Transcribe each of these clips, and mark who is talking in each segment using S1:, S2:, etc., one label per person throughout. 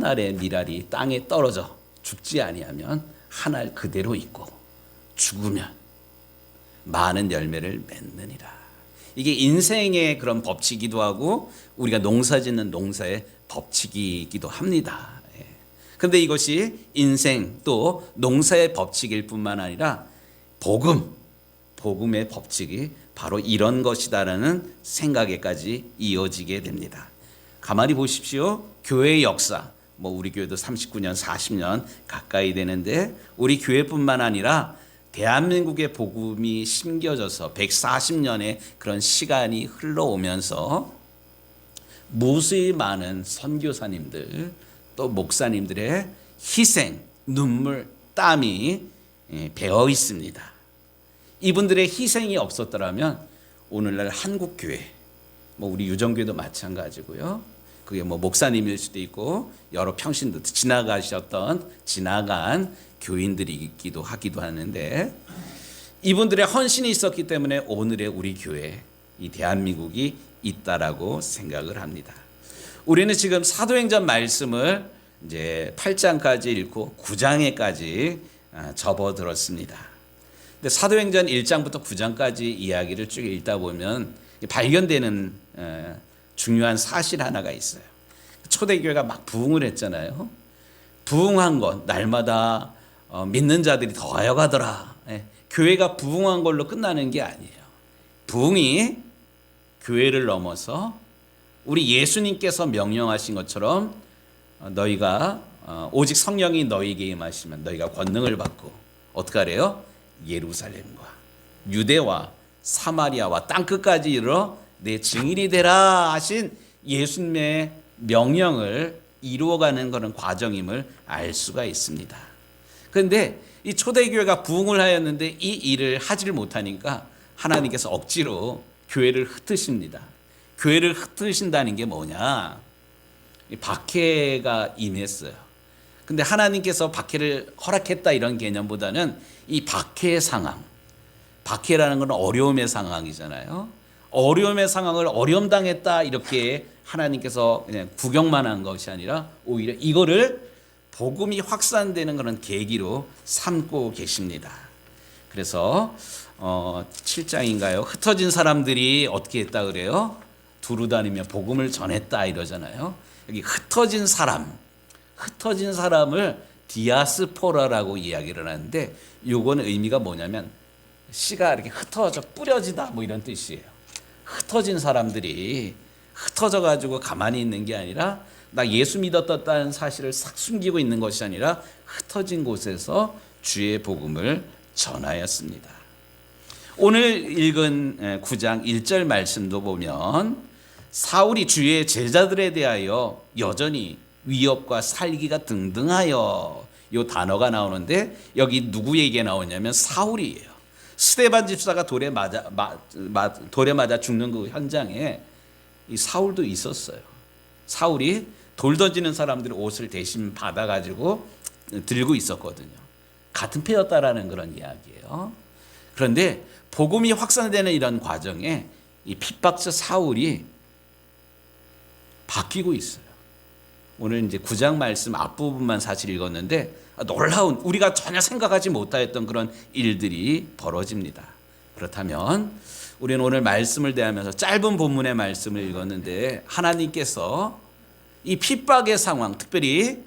S1: 알의 밀알이 땅에 떨어져 죽지 아니하면 한 알 그대로 있고 죽으면 많은 열매를 맺느니라. 이게 인생의 그런 법칙이기도 하고 우리가 농사짓는 농사의 법칙이기도 합니다. 그런데 이것이 인생 또 농사의 법칙일 뿐만 아니라 복음의 법칙이 바로 이런 것이다라는 생각에까지 이어지게 됩니다. 가만히 보십시오. 교회의 역사, 우리 교회도 39년, 40년 가까이 되는데 우리 교회뿐만 아니라 대한민국의 복음이 심겨져서 140년의 그런 시간이 흘러오면서 무수히 많은 선교사님들 또 목사님들의 희생, 눈물, 땀이 배어 있습니다. 이분들의 희생이 없었더라면 오늘날 한국교회, 우리 유정교회도 마찬가지고요. 그게 목사님일 수도 있고 여러 평신도 지나간 교인들이기도 하기도 하는데 이분들의 헌신이 있었기 때문에 오늘의 우리 교회, 이 대한민국이 있다라고 생각을 합니다. 우리는 지금 사도행전 말씀을 이제 8장까지 읽고 9장에까지 접어들었습니다. 근데 사도행전 1장부터 9장까지 이야기를 쭉 읽다 보면 발견되는 중요한 사실 하나가 있어요. 초대교회가 막 부흥을 했잖아요. 부흥한 것 날마다 믿는 자들이 더하여 가더라. 교회가 부흥한 걸로 끝나는 게 아니에요. 부흥이 교회를 넘어서 우리 예수님께서 명령하신 것처럼 너희가 오직 성령이 너희에게 임하시면 너희가 권능을 받고 어떻게 하래요? 예루살렘과 유대와 사마리아와 땅끝까지 이르러 내 증인이 되라 하신 예수님의 명령을 이루어가는 그런 과정임을 알 수가 있습니다. 그런데 이 초대교회가 부흥을 하였는데 이 일을 하지를 못하니까 하나님께서 억지로 교회를 흩으십니다. 교회를 흩으신다는 게 뭐냐? 박해가 임했어요. 근데 하나님께서 박해를 허락했다 이런 개념보다는 이 박해의 상황, 박해라는 건 어려움의 상황이잖아요. 어려움의 상황을 어려움 당했다 이렇게 하나님께서 그냥 구경만 한 것이 아니라 오히려 이거를 복음이 확산되는 그런 계기로 삼고 계십니다. 그래서 7장인가요? 흩어진 사람들이 어떻게 했다 그래요? 두루 다니며 복음을 전했다 이러잖아요. 여기 흩어진 사람을 디아스포라라고 이야기를 하는데 요건 의미가 뭐냐면 씨가 이렇게 흩어져 뿌려지다 이런 뜻이에요. 흩어진 사람들이 흩어져 가지고 가만히 있는 게 아니라 나 예수 믿었다는 사실을 싹 숨기고 있는 것이 아니라 흩어진 곳에서 주의 복음을 전하였습니다. 오늘 읽은 9장 1절 말씀도 보면 사울이 주의 제자들에 대하여 여전히 위협과 살기가 등등하여 이 단어가 나오는데 여기 누구에게 나오냐면 사울이에요. 스데반 집사가 돌에 맞아 죽는 그 현장에 이 사울도 있었어요. 사울이 돌 던지는 사람들의 옷을 대신 받아가지고 들고 있었거든요. 같은 패였다라는 그런 이야기예요. 그런데 복음이 확산되는 이런 과정에 이 핍박자 사울이 바뀌고 있어요. 오늘 이제 9장 말씀 앞부분만 사실 읽었는데 놀라운 우리가 전혀 생각하지 못하였던 그런 일들이 벌어집니다. 그렇다면 우리는 오늘 말씀을 대하면서 짧은 본문의 말씀을 읽었는데 하나님께서 이 핍박의 상황, 특별히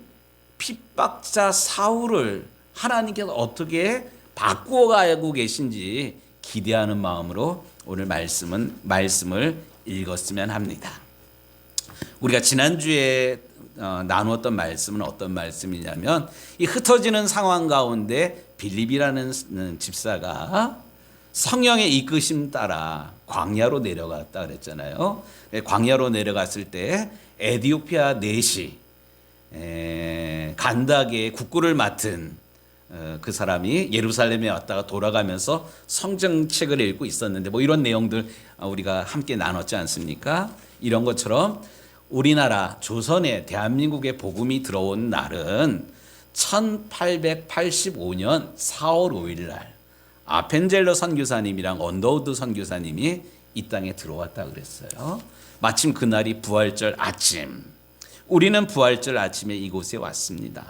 S1: 핍박자 사울을 하나님께서 어떻게 바꾸어가고 계신지 기대하는 마음으로 오늘 말씀을 읽었으면 합니다. 우리가 지난주에 나누었던 말씀은 어떤 말씀이냐면 이 흩어지는 상황 가운데 빌립이라는 집사가 성령의 이끄심 따라 광야로 내려갔다 그랬잖아요. 광야로 내려갔을 때 에디오피아 내시 간다게의 국구를 맡은 그 사람이 예루살렘에 왔다가 돌아가면서 성경책을 읽고 있었는데 이런 내용들 우리가 함께 나눴지 않습니까? 이런 것처럼 우리나라 조선에 대한민국에 복음이 들어온 날은 1885년 4월 5일 날 아펜젤러 선교사님이랑 언더우드 선교사님이 이 땅에 들어왔다 그랬어요. 마침 그날이 부활절 아침 우리는 부활절 아침에 이곳에 왔습니다.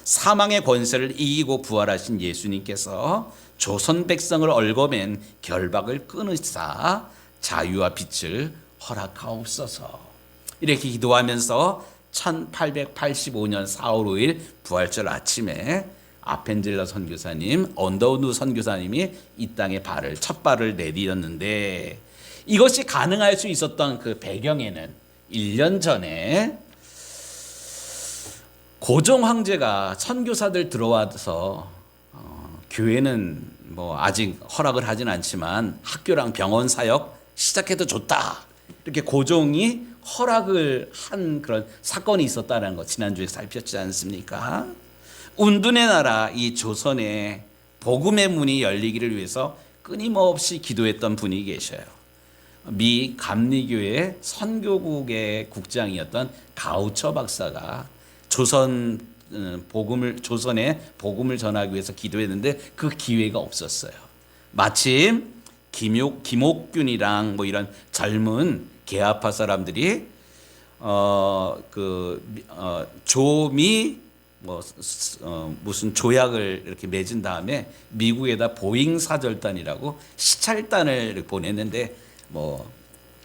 S1: 사망의 권세를 이기고 부활하신 예수님께서 조선 백성을 얽어맨 결박을 끊으사 자유와 빛을 허락하옵소서. 이렇게 기도하면서 1885년 4월 5일 부활절 아침에 아펜젤러 선교사님, 언더우드 선교사님이 이 땅에 첫 발을 내디뎠는데, 이것이 가능할 수 있었던 그 배경에는 1년 전에 고종 황제가 선교사들 들어와서 교회는 뭐 아직 허락을 하진 않지만 학교랑 병원 사역 시작해도 좋다, 이렇게 고종이 허락을 한 그런 사건이 있었다는 거 지난주에 살폈지 않습니까? 운둔의 나라 이 조선에 복음의 문이 열리기를 위해서 끊임없이 기도했던 분이 계셔요. 미 감리교회 선교국의 국장이었던 가우처 박사가 조선에 복음을 전하기 위해서 기도했는데 그 기회가 없었어요. 마침 김옥균이랑 뭐 이런 젊은 개화파 사람들이 조미 무슨 조약을 이렇게 맺은 다음에 미국에다 보잉 사절단이라고 시찰단을 보냈는데 뭐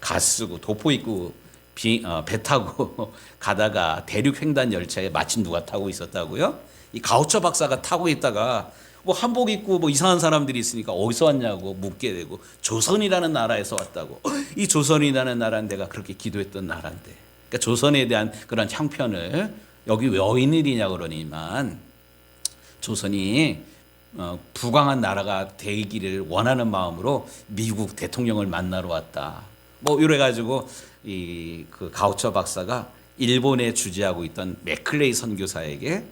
S1: gas 쓰고 도포 입고 배 타고 가다가 대륙 횡단 열차에 마침 누가 타고 있었다고요? 이 가우처 박사가 타고 있다가 뭐 한복 입고 뭐 이상한 사람들이 있으니까 어디서 왔냐고 묻게 되고, 조선이라는 나라에서 왔다고. 이 조선이라는 나라는 내가 그렇게 기도했던 나라인데, 그러니까 조선에 대한 그런 형편을 여기 웬일이냐 그러니만 조선이 부강한 나라가 되기를 원하는 마음으로 미국 대통령을 만나러 왔다. 뭐 이래 가지고 그 가우처 박사가 일본에 주재하고 있던 맥클레이 선교사에게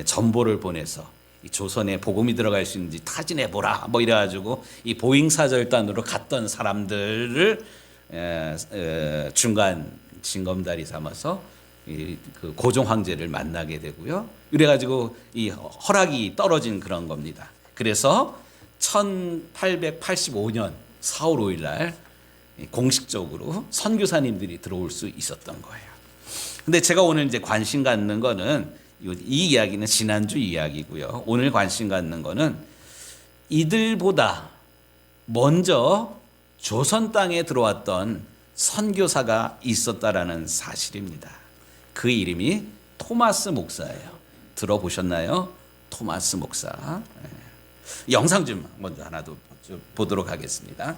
S1: 전보를 보내서 이 조선에 복음이 들어갈 수 있는지 타진해 보라. 뭐 이래 가지고 이 보잉 사절단으로 갔던 사람들을 중간 징검다리 삼아서 그 고종 황제를 만나게 되고요. 이래가지고 이 허락이 떨어진 그런 겁니다. 그래서 1885년 4월 5일 날 공식적으로 선교사님들이 들어올 수 있었던 거예요. 근데 제가 오늘 이제 관심 갖는 거는 이 이야기는 지난주 이야기고요. 오늘 관심 갖는 거는 이들보다 먼저 조선 땅에 들어왔던 선교사가 있었다라는 사실입니다. 그 이름이 토마스 목사예요. 들어보셨나요? 토마스 목사. 영상 좀 먼저 하나 더 보도록 하겠습니다.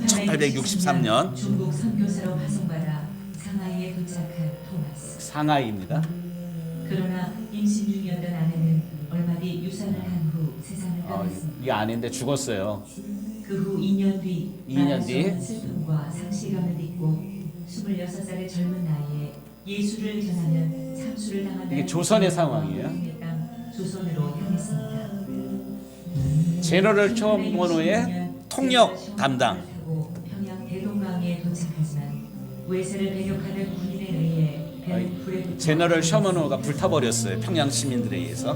S1: 1863년
S2: 중국 선교사로 파송받아 상하이에 도착한 토마스.
S1: 상하이입니다.
S2: 그러나 임신 중이었던 아내는 얼마 뒤 유산을 한 후 세상을 떠났습니다.
S1: 이 아내인데 죽었어요.
S2: 그 후 2년 뒤
S1: 2년 뒤
S2: 슬픔과 상실감을 딛고 26살의 젊은 나이에 예수를 전하면 참수를 당한다는
S1: 이게 조선의 상황이에요.
S2: 조선으로 향했습니다.
S1: 제너럴 쇼먼호의 통역 담당.
S2: 평양 대동강에 도착하지만 외세를 배격하는 군인에 의해 배는 불에 붙어
S1: 제너럴 쇼먼호가 불타버렸어요. 평양 시민들에 의해서.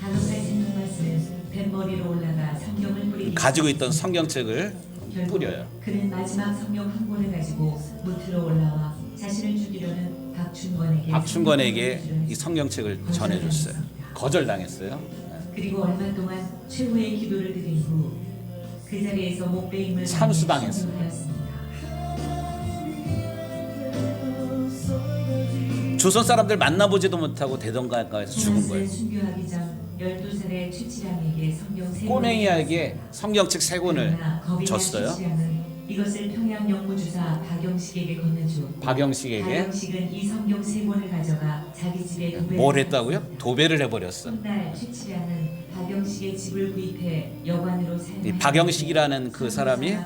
S2: 단원의 생동마스는 뱃머리로 올라가 성경을 뿌리기
S1: 가지고 있던 성경책을
S2: 결국
S1: 뿌려요.
S2: 그는 마지막 성경 한 권을 가지고 무트로 올라와 자신을 죽이려는
S1: 박충권에게 이 성경책을 전해줬어요. 거절당했어요.
S2: 그리고 얼마 동안 최후의 기도를 드린 후 그 자리에서 목베임을
S1: 참수당했습니다. 조선 사람들 만나보지도 못하고 대동강가에서 죽은 거예요.
S2: 순교하기 전 12살의 최치량에게 성경 세
S1: 꼬맹이에게 성경책 3권을 줬어요.
S2: 이것을 평양 영무주사 박영식에게 건네주.
S1: 박영식에게
S2: 박영식은 이 성경 3권을 가져가 자기 집에 도배를
S1: 뭘 했다고요? 도배를 해버렸어.
S2: 훗날 최치량은 박영식의 집을 구입해 여관으로
S1: 이 박영식이라는 그 사람이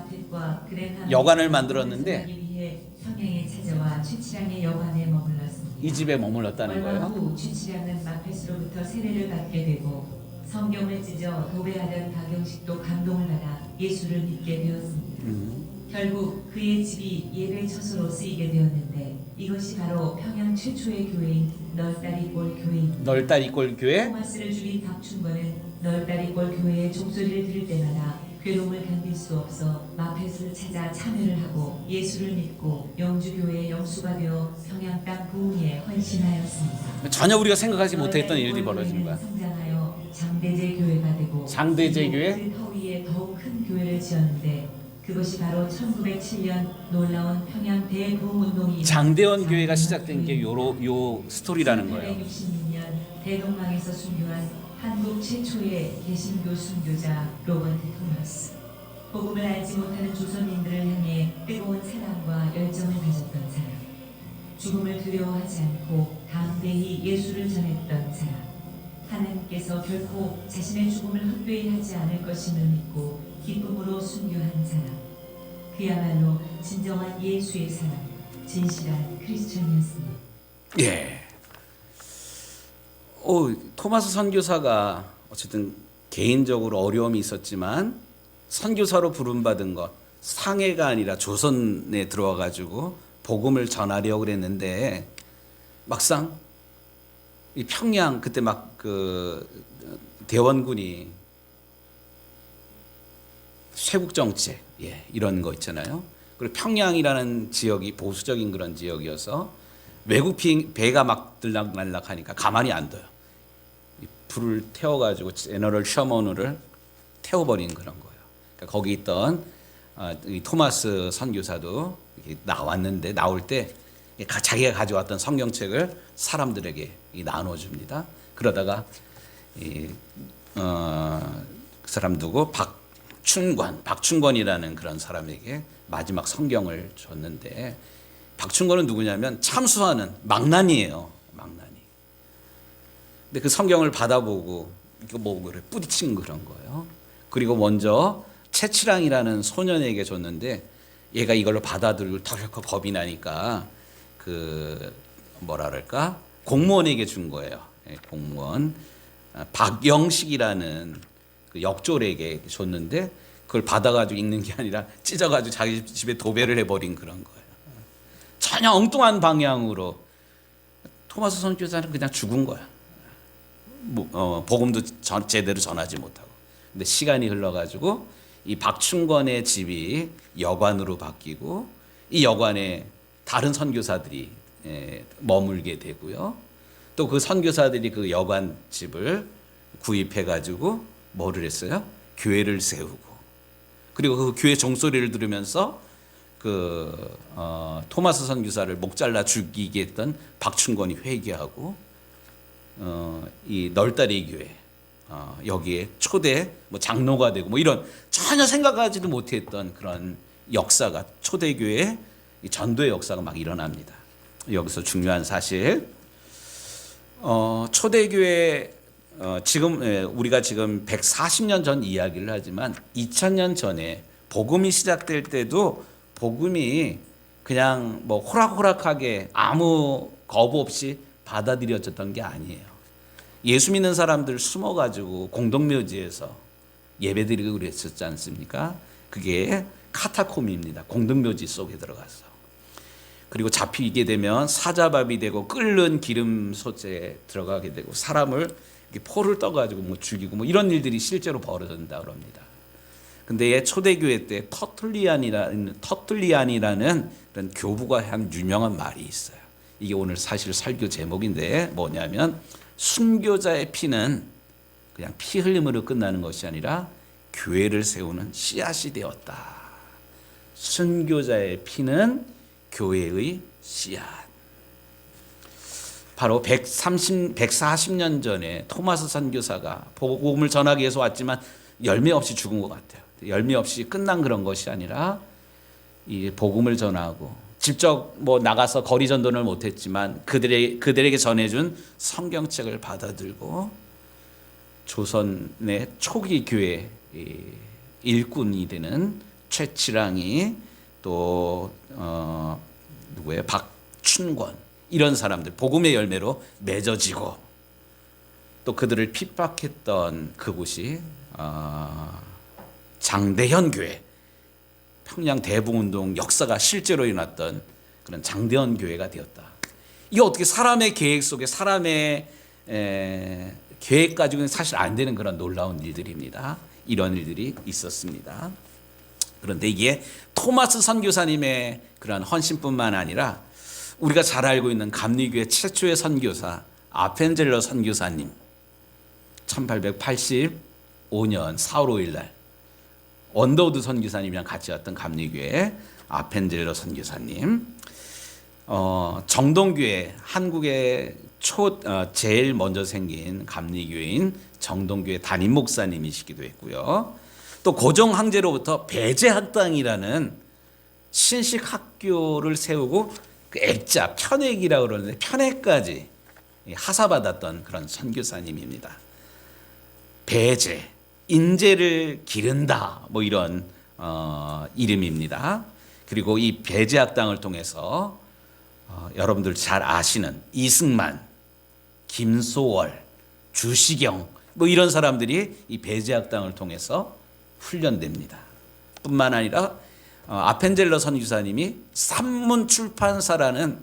S1: 여관을 만들었는데
S2: 평양에 찾아와 최치량의 여관에 머물렀습니다.
S1: 이 집에 머물렀다는
S2: 얼마
S1: 거예요.
S2: 후 최치량은 마페스로부터 세례를 받게 되고 성경을 찢어 도배하던 박영식도 감동을 받아 예수를 믿게 되었습니다. 결국 그의 집이 예배 처소로 쓰이게 되었는데 이것이 바로 평양 최초의 교회인 널다리골 교회입니다.
S1: 널다리골 교회.
S2: 토마스를 죽인 박충권은 널다리골 교회의 종소리를 들을 때마다 괴로움을 견딜 수 없어 마펫을 찾아 참여를 하고 예수를 믿고 영주교회의 영수가 되어 평양 땅 부흥에 헌신하였습니다.
S1: 전혀 우리가 생각하지 못했던 일들이 벌어지는 거야.
S2: 성장하여 장대제 교회가 되고
S1: 장대제 교회?
S2: 그 터위에 더욱 큰 교회를 지었는데 그것이 바로 1907년 놀라운 평양 대부흥운동이
S1: 장대원 교회가 시작된 게 요 스토리라는 거예요.
S2: 1966년 대동강에서 순교한 한국 최초의 개신교 순교자 로버트 토마스. 복음을 알지 못하는 조선인들을 향해 뜨거운 사랑과 열정을 가졌던 사람. 죽음을 두려워하지 않고 담대히 예수를 전했던 사람. 하나님께서 결코 자신의 죽음을 헛되이 하지 않을 것임을 믿고 기쁨으로 순교한 사람. 그야말로 진정한 예수의 사람, 진실한 크리스천이었습니다.
S1: 예. 토마스 선교사가 어쨌든 개인적으로 어려움이 있었지만 선교사로 부름받은 것, 상해가 아니라 조선에 들어와 가지고 복음을 전하려고 그랬는데 막상 이 평양 그때 막 그 대원군이 쇄국 정책 이런 거 있잖아요. 그리고 평양이라는 지역이 보수적인 그런 지역이어서 외국 배가 막 들락날락하니까 가만히 안 둬요. 불을 태워가지고 제너럴 셔먼을 태워버린 그런 거예요. 그러니까 거기 있던 이 토마스 선교사도 이렇게 나왔는데 나올 때 자기가 가져왔던 성경책을 사람들에게 나눠줍니다. 그러다가 그 사람 누구 박춘권이라는 그런 사람에게 마지막 성경을 줬는데 박춘권은 누구냐면 참수하는 망나니예요. 망나니. 근데 그 성경을 받아보고 이거 뭐 그래 뿌리친 그런 거예요. 그리고 먼저 채치랑이라는 소년에게 줬는데 얘가 이걸로 받아들고 덜컥 겁이 나니까 그 뭐라 그럴까 공무원에게 준 거예요. 공무원 박영식이라는 그 역졸에게 줬는데 그걸 받아가지고 읽는 게 아니라 찢어가지고 자기 집에 도배를 해버린 그런 거예요. 전혀 엉뚱한 방향으로 토마스 선교사는 그냥 죽은 거야. 복음도 제대로 전하지 못하고. 근데 시간이 흘러가지고 이 박춘권의 집이 여관으로 바뀌고 이 여관에 다른 선교사들이 머물게 되고요. 또 그 선교사들이 그 여관 집을 구입해가지고 뭐를 했어요? 교회를 세우고. 그리고 그 교회 종소리를 들으면서 토마스 선교사를 목 잘라 죽이게 했던 박춘권이 회개하고 이 널다리 교회 여기에 초대 장로가 되고 이런 전혀 생각하지도 못했던 그런 역사가 초대교회 전도의 역사가 막 일어납니다. 여기서 중요한 사실 초대교회 지금 우리가 지금 140년 전 이야기를 하지만 2000년 전에 복음이 시작될 때도 복음이 그냥 뭐 호락호락하게 아무 거부 없이 받아들여졌던 게 아니에요. 예수 믿는 사람들 숨어가지고 공동묘지에서 예배드리고 그랬었지 않습니까? 그게 카타콤입니다. 공동묘지 속에 들어가서. 그리고 잡히게 되면 사자밥이 되고 끓는 기름 솥에 들어가게 되고 사람을 포를 떠가지고 죽이고 이런 일들이 실제로 벌어진다 그럽니다. 근데 초대교회 때 터툴리안이라는 그런 교부가 한 유명한 말이 있어요. 이게 오늘 사실 설교 제목인데 뭐냐면 순교자의 피는 그냥 피 흘림으로 끝나는 것이 아니라 교회를 세우는 씨앗이 되었다. 순교자의 피는 교회의 씨앗. 바로 140년 전에 토마스 선교사가 복음을 전하기 위해서 왔지만 열매 없이 죽은 것 같아요. 열매 없이 끝난 그런 것이 아니라 이 복음을 전하고 직접 나가서 거리 전도를 못했지만 그들에게 전해준 성경책을 받아들고 조선의 초기 교회 일꾼이 되는 최치랑이 또 누구예요? 박춘권 이런 사람들 복음의 열매로 맺어지고 또 그들을 핍박했던 그곳이 장대현 교회 평양 대부흥운동 역사가 실제로 일어났던 그런 장대현 교회가 되었다. 이게 어떻게 사람의 계획 속에 사람의 계획 가지고는 사실 안 되는 그런 놀라운 일들입니다. 이런 일들이 있었습니다. 그런데 이게 토마스 선교사님의 그런 헌신뿐만 아니라 우리가 잘 알고 있는 감리교회 최초의 선교사 아펜젤러 선교사님 1885년 4월 5일 날 언더우드 선교사님이랑 같이 왔던 감리교회 아펜젤러 선교사님, 정동교회 한국의 제일 먼저 생긴 감리교회인 정동교회 담임 목사님이시기도 했고요. 또 고종 황제로부터 배제학당이라는 신식 학교를 세우고 그 액자 편액이라고 그러는데 편액까지 하사받았던 그런 선교사님입니다. 배제, 인재를 기른다 뭐 이런 이름입니다. 그리고 이 배제학당을 통해서 여러분들 잘 아시는 이승만, 김소월, 주시경 뭐 이런 사람들이 이 배제학당을 통해서 훈련됩니다. 뿐만 아니라 아펜젤러 선교사님이 산문출판사라는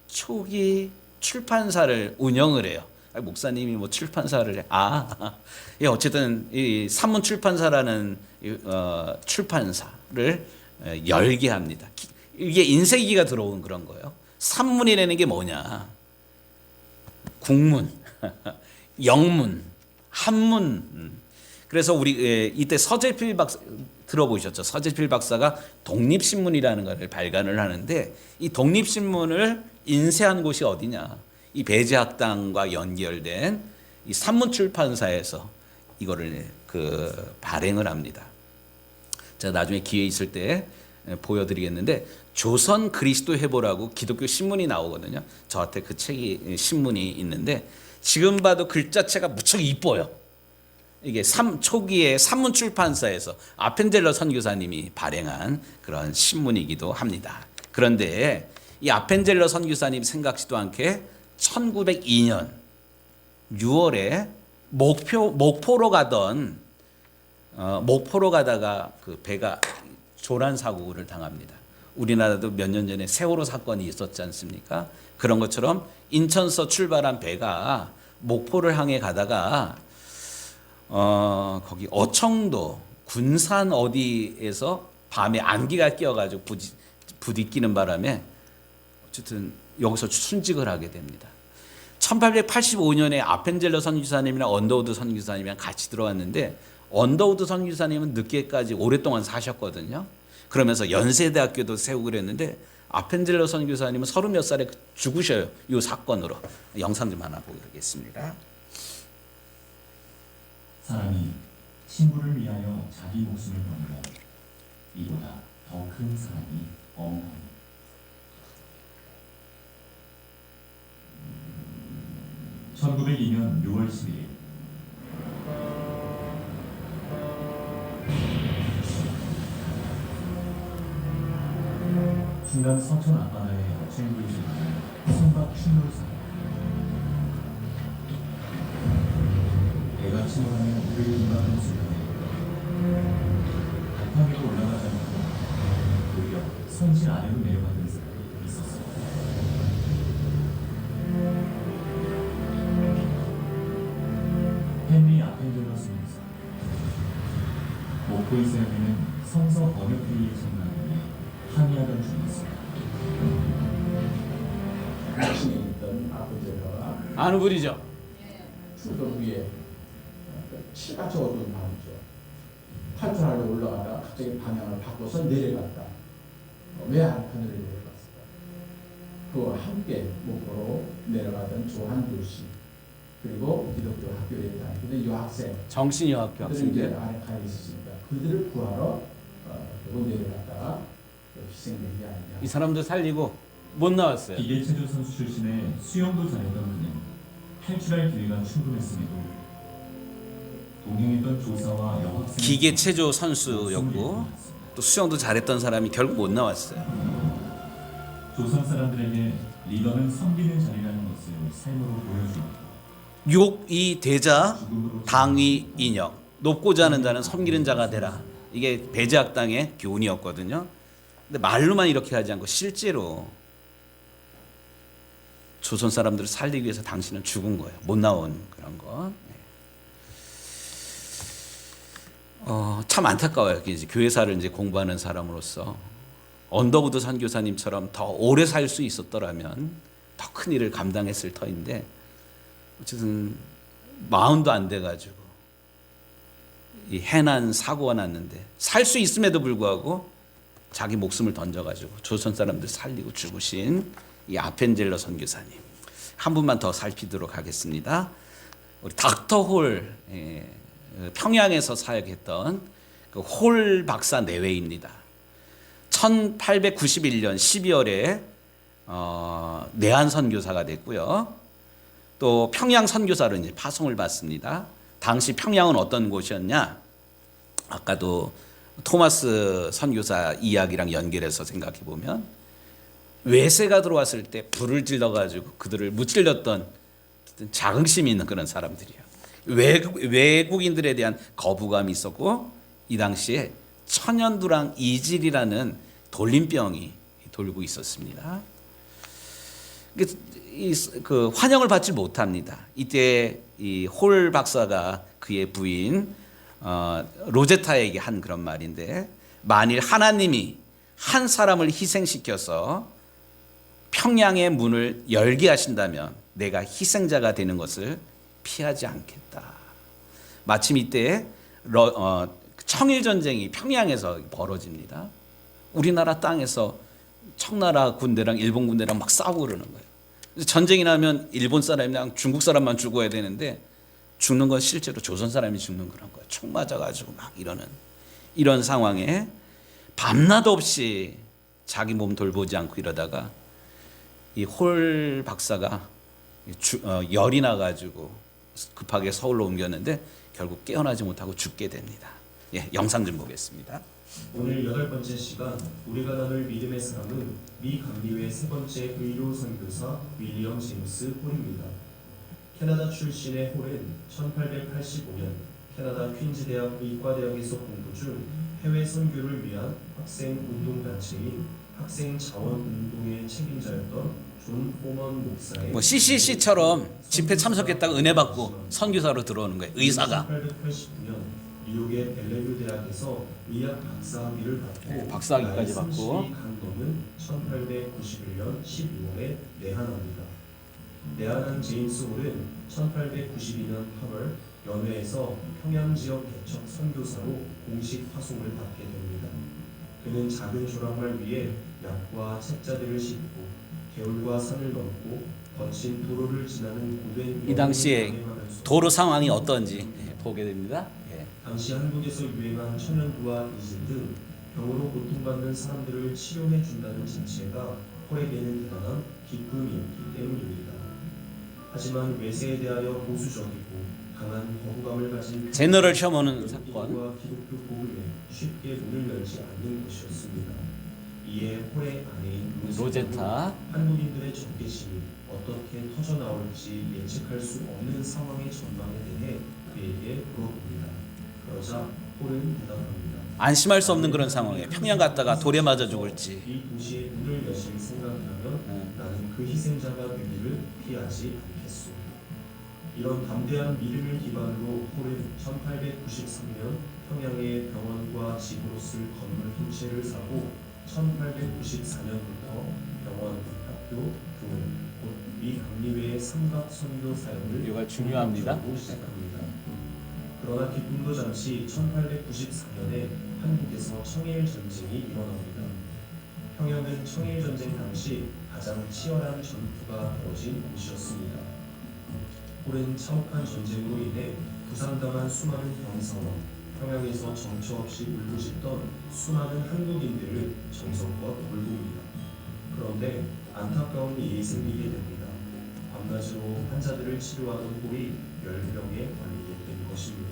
S1: 초기 출판사를 운영을 해요. 목사님이 뭐 출판사를 해. 예, 어쨌든 이 산문출판사라는 출판사를 열게 합니다. 이게 인쇄기가 들어온 그런 거예요. 산문이라는 게 뭐냐? 국문, 영문, 한문. 그래서 우리 이때 서재필 박사 들어보셨죠? 서재필 박사가 독립신문이라는 것을 발간을 하는데 이 독립신문을 인쇄한 곳이 어디냐? 이 배제학당과 연결된 이 산문출판사에서 이거를 발행을 합니다. 제가 나중에 기회 있을 때 보여드리겠는데 조선 그리스도 해보라고 기독교 신문이 나오거든요. 저한테 그 책이 신문이 있는데 지금 봐도 글자체가 무척 이뻐요. 이게 초기에 산문출판사에서 아펜젤러 선교사님이 발행한 그런 신문이기도 합니다. 그런데 이 아펜젤러 선교사님 생각지도 않게 1902년 6월에 목포로 가다가 그 배가 조난 사고를 당합니다. 우리나라도 몇 년 전에 세월호 사건이 있었지 않습니까? 그런 것처럼 인천서 출발한 배가 목포를 향해 가다가 거기 어청도 군산 어디에서 밤에 안개가 끼어가지고 부딪히는 바람에 어쨌든 여기서 순직을 하게 됩니다. 1885년에 아펜젤러 선교사님이랑 언더우드 선교사님이랑 같이 들어왔는데 언더우드 선교사님은 늦게까지 오랫동안 사셨거든요. 그러면서 연세대학교도 세우고 그랬는데 아펜젤러 선교사님은 30몇 살에 죽으셔요. 이 사건으로. 영상 좀 하나 보겠습니다.
S3: 사람이 친구를 위하여 자기 목숨을 버리면 이보다 더 큰 사랑이 없나니. (1902년 6월 11일) 중간 서천 앞바다의 쟁부이지 선박 충돌사 배가 침몰하며 우리를 임하는 순간에 바탕 위로 올라가지 않고 오히려 선실 아래로 내려가던 사람이 있었습니다. 헨리 아펜젤러 선교사. 목포에서 열리는 성서 번역회의에 참가하기 항의하던 중이었습니다.
S4: 당신이 있던 아펜젤러가
S1: 아는 분이죠?
S4: 수도 위에 칠같이 어두운 밤이죠. 탈출하려 올라가다가 갑자기 방향을 바꿔서 내려갔다. 왜 하늘을 내려갔을까? 그와 함께 목포로 내려가던 조한두 씨 그리고 기독교 학교에 다니던 여학생
S1: 정신여학교
S4: 그들은 이제
S1: 학생들.
S4: 안에 가 있으니까 그들을 구하러 결국 내려갔다가 희생된 게 아니냐.
S1: 이 사람들 살리고 못 나왔어요.
S3: 기계체조 선수 출신의 수영도 잘했던 그는 탈출할 기회가 충분했음에도 동행했던 조사와 여학생
S1: 기계 체조 선수였고 또 수영도 잘했던 사람이 결국 못 나왔어요.
S3: 조선 사람들에게 리더는 섬기는 자리라는 것을 삶으로 보여줍니다.
S1: 이 대자 당위 인역 높고자 하는 자는 섬기는 자가 되라. 이게 배제학당의 교훈이었거든요. 근데 말로만 이렇게 하지 않고 실제로 조선 사람들을 살리기 위해서 당신은 죽은 거예요. 못 나온 그런 거. 참 안타까워요. 이제 교회사를 이제 공부하는 사람으로서 언더우드 선교사님처럼 더 오래 살 수 있었더라면 더 큰 일을 감당했을 터인데 어쨌든 마흔도 안 돼가지고 이 해난 사고가 났는데 살 수 있음에도 불구하고 자기 목숨을 던져가지고 조선 사람들 살리고 죽으신 이 아펜젤러 선교사님 한 분만 더 살피도록 하겠습니다. 우리 닥터 홀, 평양에서 사역했던 그 홀 박사 내외입니다. 1891년 12월에 내한 선교사가 됐고요. 또 평양 선교사로 이제 파송을 받습니다. 당시 평양은 어떤 곳이었냐? 아까도 토마스 선교사 이야기랑 연결해서 생각해 보면 외세가 들어왔을 때 불을 질러가지고 그들을 무찔렀던 자긍심이 있는 그런 사람들이에요. 외국인들에 대한 거부감이 있었고 이 당시에 천연두랑 이질이라는 돌림병이 돌고 있었습니다. 그 환영을 받지 못합니다. 이때 이 홀 박사가 그의 부인 로제타에게 한 그런 말인데 만일 하나님이 한 사람을 희생시켜서 평양의 문을 열게 하신다면 내가 희생자가 되는 것을 피하지 않겠다. 마침 이때 청일전쟁이 평양에서 벌어집니다. 우리나라 땅에서 청나라 군대랑 일본 군대랑 막 싸우고 그러는 거예요. 전쟁이 나면 일본 사람이랑 중국 사람만 죽어야 되는데 죽는 건 실제로 조선 사람이 죽는 그런 거예요. 총 맞아가지고 막 이런 상황에 밤낮 없이 자기 몸 돌보지 않고 이러다가 이 홀 박사가 열이 나가지고 급하게 서울로 옮겼는데 결국 깨어나지 못하고 죽게 됩니다. 영상 좀 보겠습니다.
S5: 오늘 8번째 시간 우리가 나눌 믿음의 사람은 미 감리회 세 번째 의료 선교사 윌리엄 제임스 홀입니다. 캐나다 출신의 홀은 1885년 캐나다 퀸즈 대학 의과대학에서 공부 중 해외 선교를 위한 학생 운동 단체인 학생 자원 운동의 책임자였던 존 포먼 목사의
S1: 뭐 CCC처럼 집회 참석했다가 은혜 받고 선교사로 들어오는 거예요. 의사가.
S5: 1889년 뉴욕의 벨레뷰 대학에서 의학 박사학위를 받고
S1: 박사학위까지 받고
S5: 30이 강넘은 1891년 12월에 내한합니다. 내한한 제임스 홀은 1892년 8월 연회에서 평양 지역 개척 선교사로 공식 파송을 받게 됩니다. 그는 작은 조랑말 위에 약과 책자들을 싣고 개울과 산을 넘고 거친 도로를 지나는 고된
S1: 이 당시에
S5: 여행을
S1: 도로 상황이 어떤지 보게 됩니다.
S5: 당시 한국에서 유행한 천연두와 이질 등 병으로 고통받는 사람들을 치료해 준다는 자체가 홀에게는 대단한 기쁨이었기 때문입니다. 하지만 외세에 대하여 보수적이고 강한 거부감을 가진
S1: 제너럴 셔먼은 사건.
S5: 기독교 복음에 쉽게 문을 열지 않는 것이었습니다. 이에 홀의 아내인
S1: 로제타
S5: 한국인들의 적개심이 어떻게 터져 나올지 예측할 수 없는 상황의 전망에 대해 그에게 물어봅니다. 그러자 홀은 대답합니다.
S1: 안심할 수 없는 그런 상황에 평양 갔다가 돌에 맞아 죽을지.
S5: 이 도시의 문을 여실 생각이라면 나는 그 희생자가 되기를 피하지 않겠소. 이런 담대한 믿음을 기반으로 홀은 1893년 평양의 병원과 집으로 쓸 건물 한 채를 사고 1894년부터 병원, 학교, 교회, 곧 미 감리회의 삼각 선교 사역을
S1: 이거 중요합니다.
S5: 시작합니다. 그러나 기쁨도 잠시 1894년에 한국에서 청일 전쟁이 일어납니다. 평양은 청일 전쟁 당시 가장 치열한 전투가 벌어진 곳이었습니다. 홀은 참혹한 전쟁으로 인해 부상당한 수많은 병사와 평양에서 정처 없이 울부짖던 수많은 한국인들을 정성껏 돌봅니다. 그런데 안타까운 일이 생기게 됩니다. 밤낮으로 환자들을 치료하던 홀이 열병에 걸리게 된 것입니다.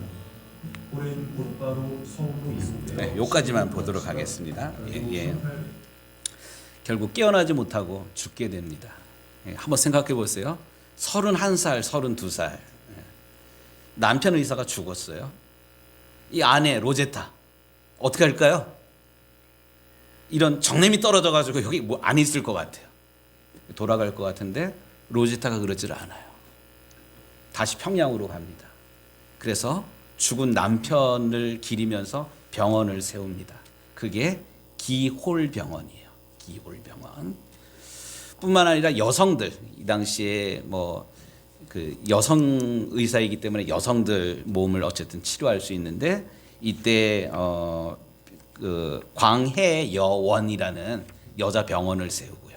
S5: 홀은 곧바로 서울로 이송되어
S1: 여기까지만 보도록 하겠습니다. 결국 깨어나지 못하고 죽게 됩니다. 한번 생각해 보세요. 31살, 32살 남편 의사가 죽었어요. 이 아내 로제타 어떻게 할까요? 이런 정냄이 떨어져 가지고 여기 뭐 안 있을 것 같아요. 돌아갈 것 같은데 로제타가 그러질 않아요. 다시 평양으로 갑니다. 그래서 죽은 남편을 기리면서 병원을 세웁니다. 그게 기홀병원이에요. 기홀병원. 뿐만 아니라 여성들, 이 당시에 뭐 그 여성 의사이기 때문에 여성들 몸을 어쨌든 치료할 수 있는데, 이때 그 광해여원이라는 여자 병원을 세우고요.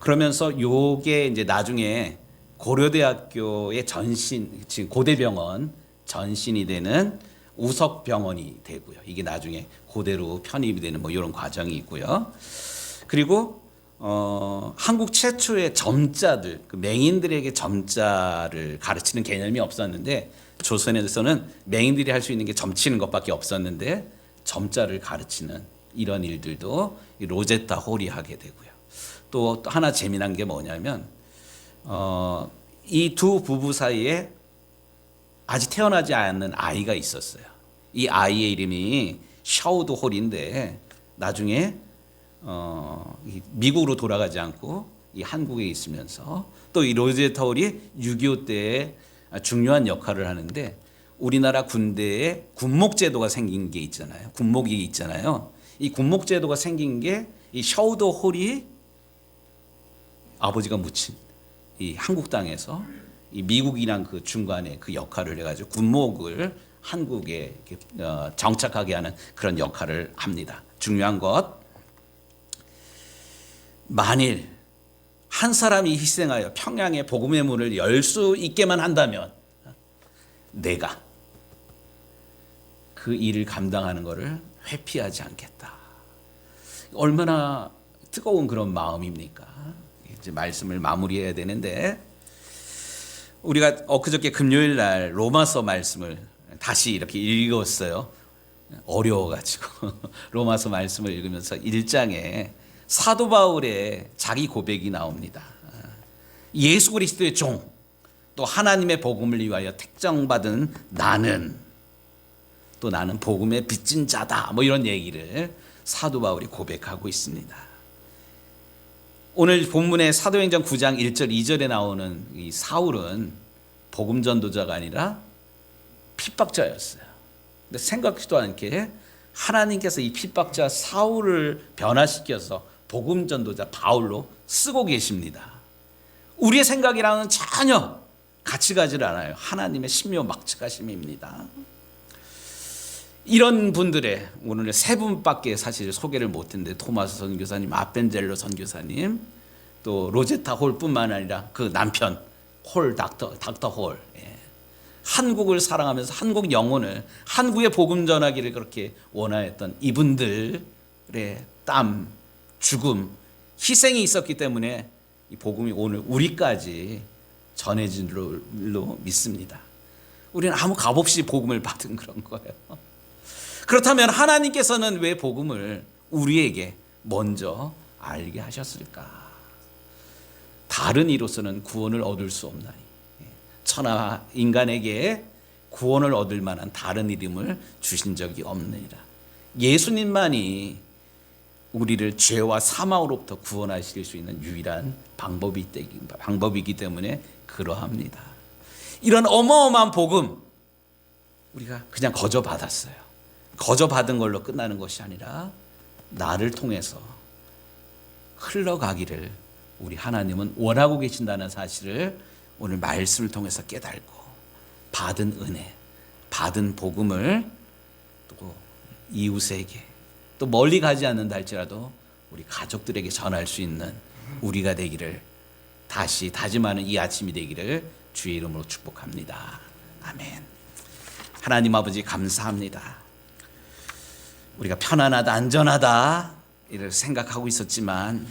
S1: 그러면서 요게 이제 나중에 고려대학교의 전신, 지금 고대병원 전신이 되는 우석병원이 되고요. 이게 나중에 고대로 편입이 되는 뭐 이런 과정이 있고요. 그리고 한국 최초의 점자들, 그 맹인들에게 점자를 가르치는 개념이 없었는데, 조선에서는 맹인들이 할 수 있는 게 점치는 것밖에 없었는데 점자를 가르치는 이런 일들도 이 로제타 홀이 하게 되고요. 또 하나 재미난 게 뭐냐면 이 두 부부 사이에 아직 태어나지 않은 아이가 있었어요. 이 아이의 이름이 샤우드 홀인데, 나중에 미국으로 돌아가지 않고 이 한국에 있으면서 또 이 로제타 홀이 6.25 때에 중요한 역할을 하는데, 우리나라 군대에 군목제도가 생긴 게 있잖아요. 군목이 있잖아요. 이 군목제도가 생긴 게 이 샤우드 홀이 아버지가 묻힌 이 한국 땅에서 이 미국이랑 그 중간에 그 역할을 해가지고 군목을 한국에 정착하게 하는 그런 역할을 합니다. 중요한 것, 만일 한 사람이 희생하여 평양의 복음의 문을 열 수 있게만 한다면 내가 그 일을 감당하는 것을 회피하지 않겠다. 얼마나 뜨거운 그런 마음입니까? 이제 말씀을 마무리해야 되는데, 우리가 엊그저께 금요일 날 로마서 말씀을 다시 이렇게 읽었어요. 어려워가지고 로마서 말씀을 읽으면서 1장에 사도 바울의 자기 고백이 나옵니다. 예수 그리스도의 종, 또 하나님의 복음을 위하여 택정받은 나는, 또 나는 복음의 빚진 자다, 뭐 이런 얘기를 사도 바울이 고백하고 있습니다. 오늘 본문의 사도행전 9장 1절 2절에 나오는 이 사울은 복음 전도자가 아니라 핍박자였어요. 근데 생각지도 않게 하나님께서 이 핍박자 사울을 변화시켜서 복음 전도자 바울로 쓰고 계십니다. 우리의 생각이랑은 전혀 같이 가질 않아요. 하나님의 신묘막측하심입니다. 이런 분들의 오늘 세 분밖에 사실 소개를 못했는데, 토마스 선교사님, 아펜젤로 선교사님, 또 로제타 홀뿐만 아니라 그 남편 홀, 닥터 홀, 한국을 사랑하면서 한국 영혼을, 한국의 복음 전하기를 그렇게 원하였던 이분들의 땀, 죽음, 희생이 있었기 때문에 이 복음이 오늘 우리까지 전해진 줄로 믿습니다. 우리는 아무 값없이 복음을 받은 그런 거예요. 그렇다면 하나님께서는 왜 복음을 우리에게 먼저 알게 하셨을까? 다른 이로서는 구원을 얻을 수 없나니, 천하 인간에게 구원을 얻을 만한 다른 이름을 주신 적이 없느니라. 예수님만이 우리를 죄와 사망으로부터 구원하실 수 있는 유일한 방법이기 때문에 그러합니다. 이런 어마어마한 복음, 우리가 그냥 거저 받았어요. 거저 받은 걸로 끝나는 것이 아니라 나를 통해서 흘러가기를 우리 하나님은 원하고 계신다는 사실을 오늘 말씀을 통해서 깨닫고, 받은 은혜, 받은 복음을 또 이웃에게, 또 멀리 가지 않는다 할지라도 우리 가족들에게 전할 수 있는 우리가 되기를 다시 다짐하는 이 아침이 되기를 주의 이름으로 축복합니다. 아멘. 하나님 아버지 감사합니다. 우리가 편안하다, 안전하다 이렇게 생각하고 있었지만